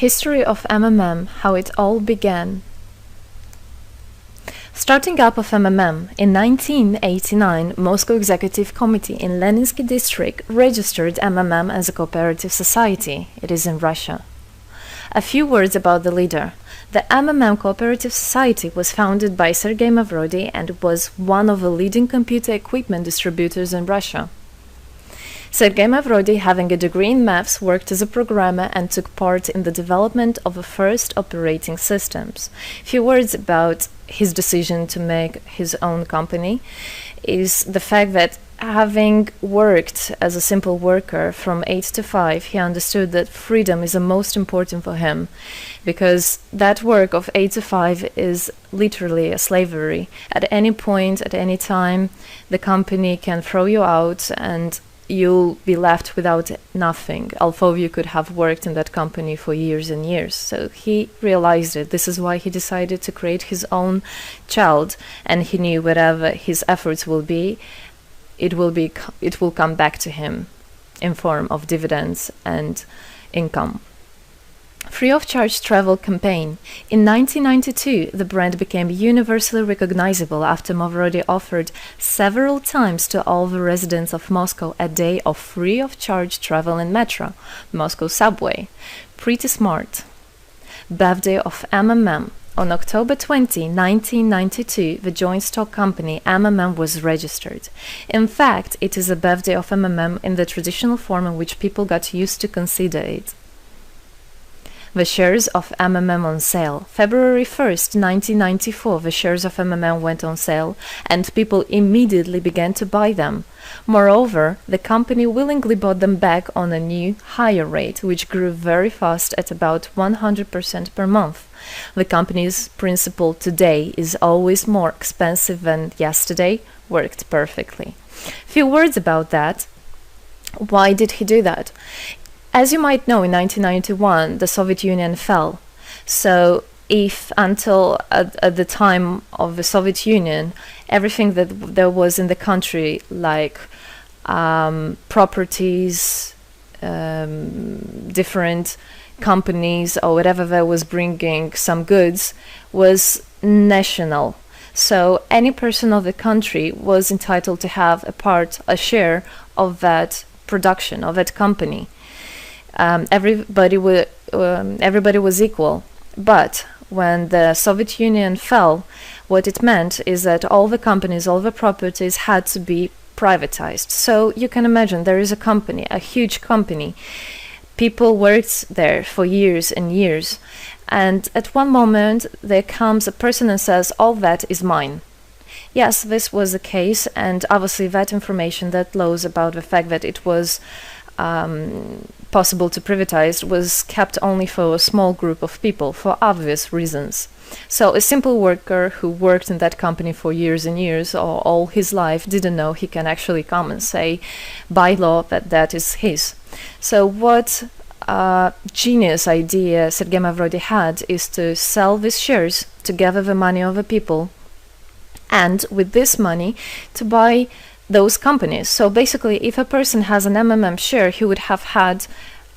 History of MMM, how it all began. Starting up of MMM, in 1989, Moscow Executive Committee in Leninsky district registered MMM as a cooperative society. It is in Russia. A few words about the leader. The MMM Cooperative Society was founded by Sergei Mavrodi and was one of the leading computer equipment distributors in Russia. Sergei Mavrodi, having a degree in maths, worked as a programmer and took part in the development of the first operating systems. A few words about his decision to make his own company is the fact that having worked as a simple worker from 8 to 5, he understood that freedom is the most important for him, because that work of 8 to 5 is literally a slavery. At any point, at any time, the company can throw you out and you'll be left without nothing, although you could have worked in that company for years and years. So he realized it. This is why he decided to create his own child, and he knew whatever his efforts will be, it will come back to him in form of dividends and income. Free of charge travel campaign. In 1992, the brand became universally recognizable after Mavrodi offered several times to all the residents of Moscow a day of free of charge travel in metro, Moscow subway. Pretty smart. Birthday of MMM. On October 20, 1992, the joint stock company MMM was registered. In fact, it is a birthday of MMM in the traditional form in which people got used to consider it. The shares of MMM on sale. February 1st, 1994, the shares of MMM went on sale, and people immediately began to buy them. Moreover, the company willingly bought them back on a new, higher rate, which grew very fast at about 100% per month. The company's principle today is always more expensive than yesterday worked perfectly. Few words about that. Why did he do that? As you might know, in 1991, the Soviet Union fell. So if until at the time of the Soviet Union, everything that there was in the country, like properties, different companies, or whatever that was bringing some goods, was national. So any person of the country was entitled to have a share of that production, of that company. Everybody was equal. But when the Soviet Union fell, what it meant is that all the companies, all the properties had to be privatized. So you can imagine there is a company, a huge company. People worked there for years and years. And at one moment, there comes a person and says, all that is mine. Yes, this was the case. And obviously that information, that laws about the fact that it was possible to privatize was kept only for a small group of people for obvious reasons. So a simple worker who worked in that company for years and years or all his life didn't know he can actually come and say by law that that is his. So what genius idea Sergei Mavrodi had is to sell these shares to gather the money of the people, and with this money to buy those companies. So basically, if a person has an MMM share, he would have had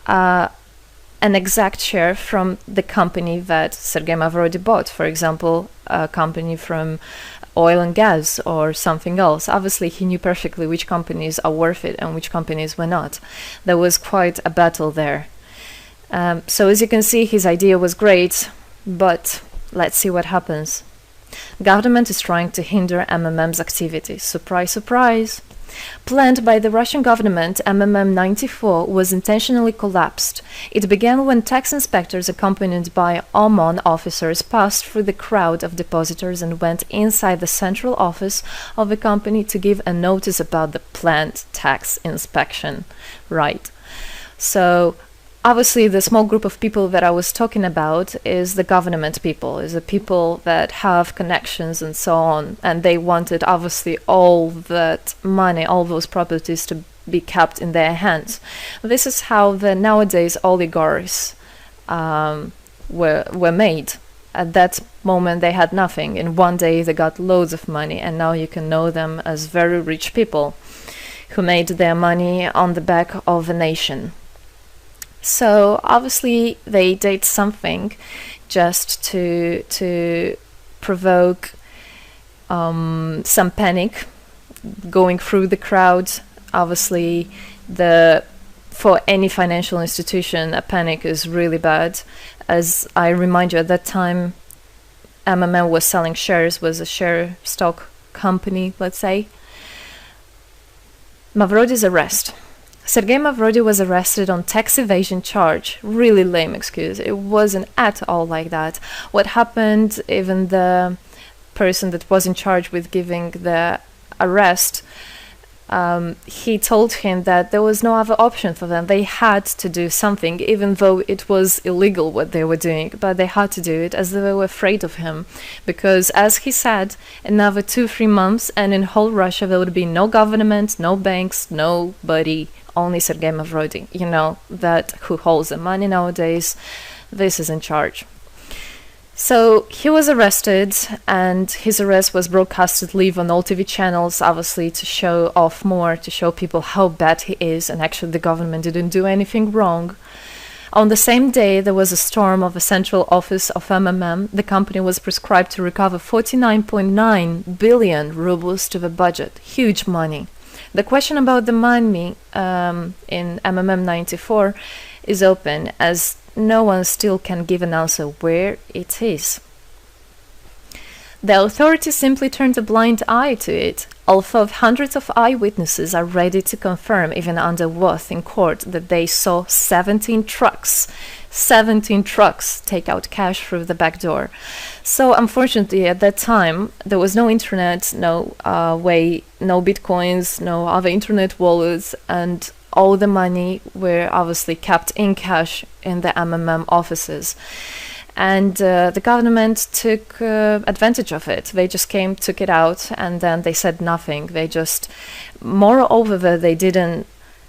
an exact share from the company that Sergei Mavrodi bought. For example, a company from oil and gas or something else. Obviously, he knew perfectly which companies are worth it and which companies were not. There was quite a battle there. So as you can see, his idea was great, but let's see what happens. Government is trying to hinder MMM's activities. Surprise, surprise! Planned by the Russian government, MMM 94 was intentionally collapsed. It began when tax inspectors accompanied by OMON officers passed through the crowd of depositors and went inside the central office of the company to give a notice about the planned tax inspection. Right. So obviously, the small group of people that I was talking about is the government people, is the people that have connections and so on. And they wanted, obviously, all that money, all those properties to be kept in their hands. This is how the nowadays oligarchs were made. At that moment, they had nothing. In one day, they got loads of money. And now you can know them as very rich people who made their money on the back of a nation. So obviously they did something just to provoke some panic going through the crowd. Obviously, for any financial institution, a panic is really bad. As I remind you, at that time, MMM was selling shares, was a share stock company, let's say. Mavrodi's arrest. Sergei Mavrodi was arrested on tax evasion charge. Really lame excuse. It wasn't at all like that. What happened, even the person that was in charge with giving the arrest, he told him that there was no other option for them. They had to do something, even though it was illegal what they were doing, but they had to do it as they were afraid of him. Because, as he said, another 2-3 months and in whole Russia there would be no government, no banks, nobody, only Sergei Mavrodi, that who holds the money nowadays. This is in charge. So he was arrested, and his arrest was broadcasted live on all TV channels, obviously to show off more, to show people how bad he is, and actually the government didn't do anything wrong. On the same day, there was a storm of a central office of MMM. The company was prescribed to recover 49.9 billion rubles to the budget. Huge money. The question about the money in MMM 94 is open, as no one still can give an answer where it is. The authorities simply turned a blind eye to it, although hundreds of eyewitnesses are ready to confirm, even under oath in court, that they saw 17 trucks take out cash through the back door. So unfortunately at that time there was no internet, no bitcoins, no other internet wallets, and all the money were obviously kept in cash in the MMM offices. And the government took advantage of it. They just came, took it out, and then they said nothing. Moreover, they didn't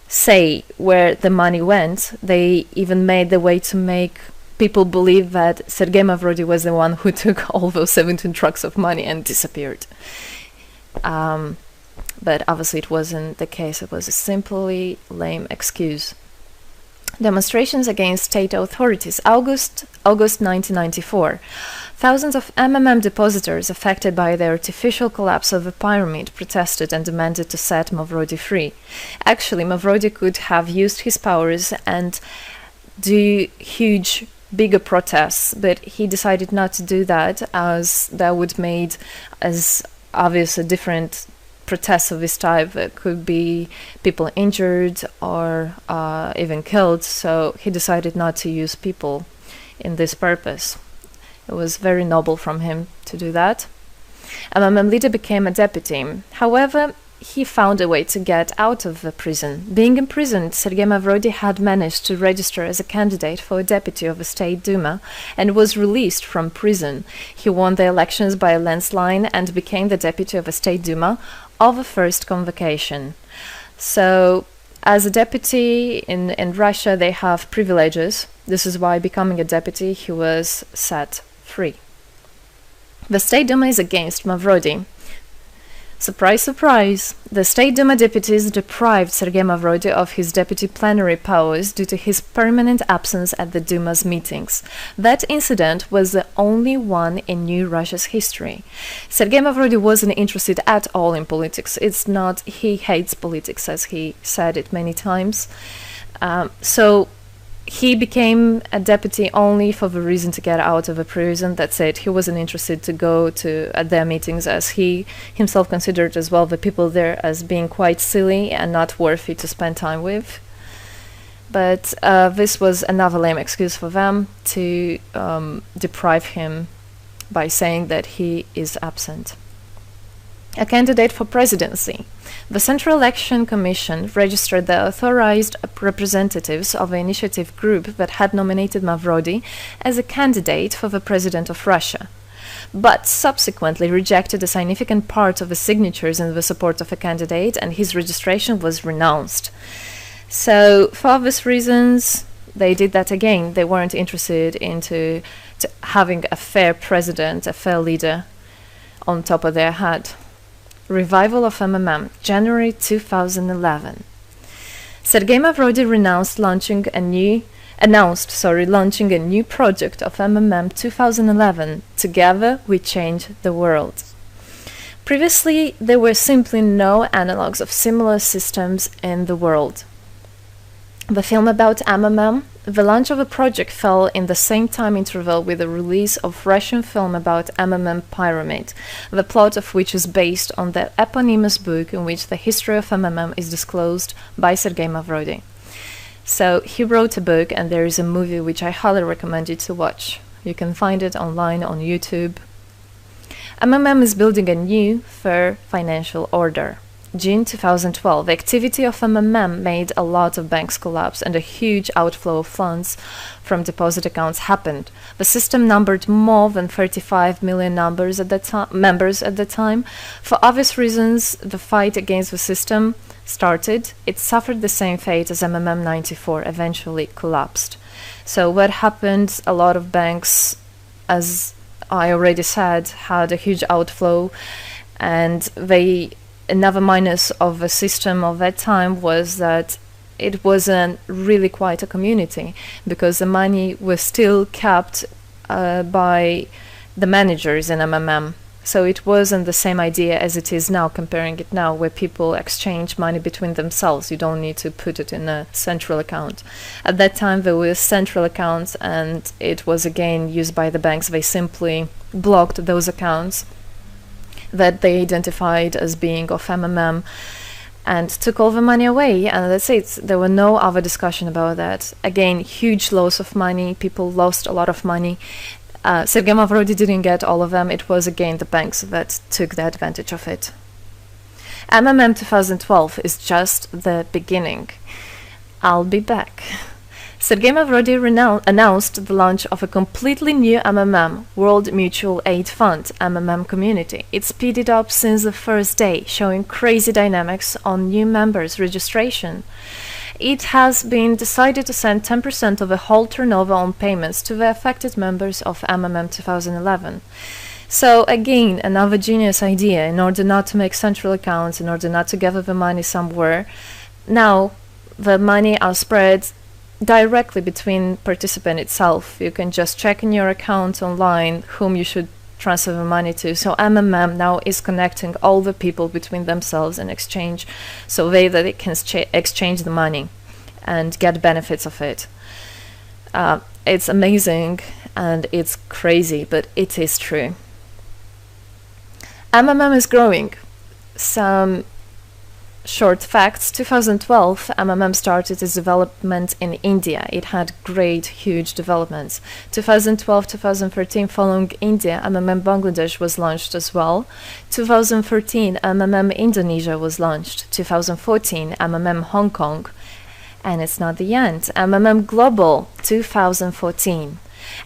say where the money went. They even made the way to make people believe that Sergei Mavrodi was the one who took all those 17 trucks of money and disappeared. But obviously it wasn't the case. It was a simply lame excuse. Demonstrations against state authorities. August 1994. Thousands of MMM depositors affected by the artificial collapse of the pyramid protested and demanded to set Mavrodi free. Actually, Mavrodi could have used his powers and do bigger protests, but he decided not to do that, as that would made as obvious a different protests of this type. Could be people injured or even killed, so he decided not to use people in this purpose. It was very noble from him to do that. MMM leader became a deputy. However, he found a way to get out of the prison. Being imprisoned, Sergei Mavrodi had managed to register as a candidate for a deputy of the State Duma and was released from prison. He won the elections by a landslide and became the deputy of the State Duma of the first convocation. So, as a deputy in Russia, they have privileges. This is why, becoming a deputy, he was set free. The State Duma is against Mavrodi. Surprise, surprise! The State Duma deputies deprived Sergei Mavrodi of his deputy plenary powers due to his permanent absence at the Duma's meetings. That incident was the only one in New Russia's history. Sergei Mavrodi wasn't interested at all in politics. It's not, he hates politics, as he said it many times. So he became a deputy only for the reason to get out of a prison. That's it. He wasn't interested to go at their meetings, as he himself considered as well the people there as being quite silly and not worthy to spend time with. But this was another lame excuse for them to deprive him by saying that he is absent. A candidate for presidency. The Central Election Commission registered the authorized representatives of the initiative group that had nominated Mavrodi as a candidate for the president of Russia, but subsequently rejected a significant part of the signatures in the support of a candidate, and his registration was renounced. So, for obvious reasons, they did that again. They weren't interested into having a fair president, a fair leader on top of their head. Revival of MMM, January 2011. Sergei Mavrodi renounced launching a new launching a new project of MMM 2011. Together we change the world. Previously, there were simply no analogues of similar systems in the world. The film about MMM, the launch of a project fell in the same time interval with the release of Russian film about MMM Pyramid, the plot of which is based on the eponymous book in which the history of MMM is disclosed by Sergei Mavrodi. So he wrote a book, and there is a movie which I highly recommend you to watch. You can find it online on YouTube. MMM is building a new, fair financial order. June 2012, the activity of MMM made a lot of banks collapse and a huge outflow of funds from deposit accounts happened. The system numbered more than 35 million members at the time. For obvious reasons, the fight against the system started. It suffered the same fate as MMM 94, eventually collapsed. So what happened? A lot of banks, as I already said, had a huge outflow, and another minus of the system of that time was that it wasn't really quite a community, because the money was still kept by the managers in MMM. So it wasn't the same idea as it is now, comparing it now, where people exchange money between themselves. You don't need to put it in a central account. At that time, there were central accounts, and it was again used by the banks. They simply blocked those accounts that they identified as being of MMM and took all the money away, and that's it. There were no other discussion about that. Again, huge loss of money. People lost a lot of money. Sergei Mavrodi didn't get all of them. It was again the banks that took the advantage of it. MMM 2012 is just the beginning. I'll be back. Sergei Mavrodi announced the launch of a completely new MMM, World Mutual Aid Fund, MMM community. It speeded up since the first day, showing crazy dynamics on new members' registration. It has been decided to send 10% of the whole turnover on payments to the affected members of MMM 2011. So again, another genius idea. In order not to make central accounts, in order not to gather the money somewhere, now the money are spread directly between participant itself. You can just check in your account online whom you should transfer the money to. So MMM now is connecting all the people between themselves and exchange, so that they can exchange the money and get benefits of it. It's amazing and it's crazy, but it is true. MMM is growing. Some short facts. 2012, MMM started its development in India. It had great, huge developments. 2012-2013, following India, MMM Bangladesh was launched as well. 2013, MMM Indonesia was launched. 2014, MMM Hong Kong. And it's not the end. MMM Global, 2014.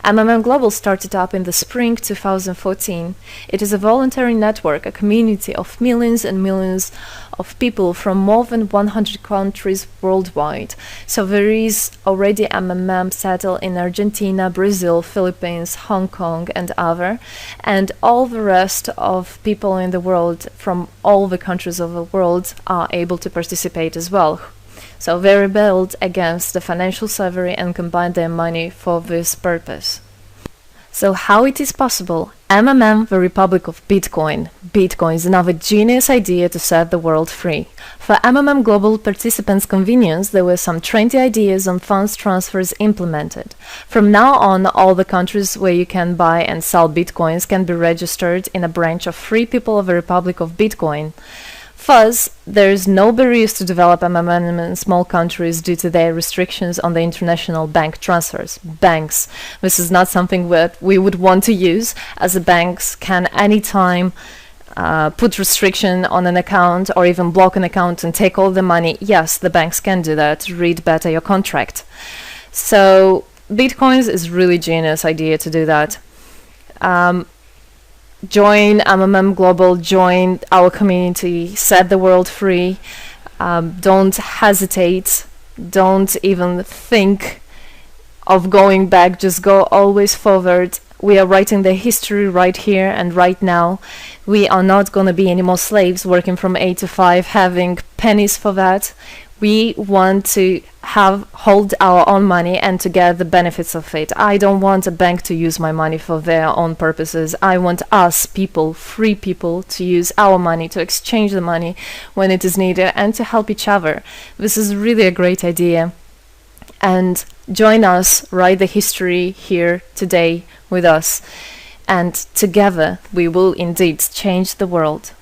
MMM Global started up in the spring 2014. It is a voluntary network, a community of millions and millions of people from more than 100 countries worldwide. So there is already MMM settled in Argentina, Brazil, Philippines, Hong Kong, and other. And all the rest of people in the world from all the countries of the world are able to participate as well. So they rebelled against the financial slavery and combined their money for this purpose. So how it is possible? MMM, the Republic of Bitcoin. Bitcoin is another genius idea to set the world free. For MMM Global participants' convenience, there were some 20 ideas on funds transfers implemented. From now on, all the countries where you can buy and sell Bitcoins can be registered in a branch of Free People of the Republic of Bitcoin. Thus, there is no barriers to develop MMM in small countries due to their restrictions on the international bank transfers. Banks. This is not something that we would want to use, as the banks can anytime put restriction on an account or even block an account and take all the money. Yes, the banks can do that. Read better your contract. So, Bitcoins is really genius idea to do that. Join MMM Global, join our community, set the world free. Don't hesitate, don't even think of going back, just go always forward. We are writing the history right here and right now. We are not going to be any more slaves working from 8 to 5, having pennies for that. We want to hold our own money and to get the benefits of it. I don't want a bank to use my money for their own purposes. I want us people, free people, to use our money, to exchange the money when it is needed, and to help each other. This is really a great idea. And join us, write the history here today with us, and together we will indeed change the world.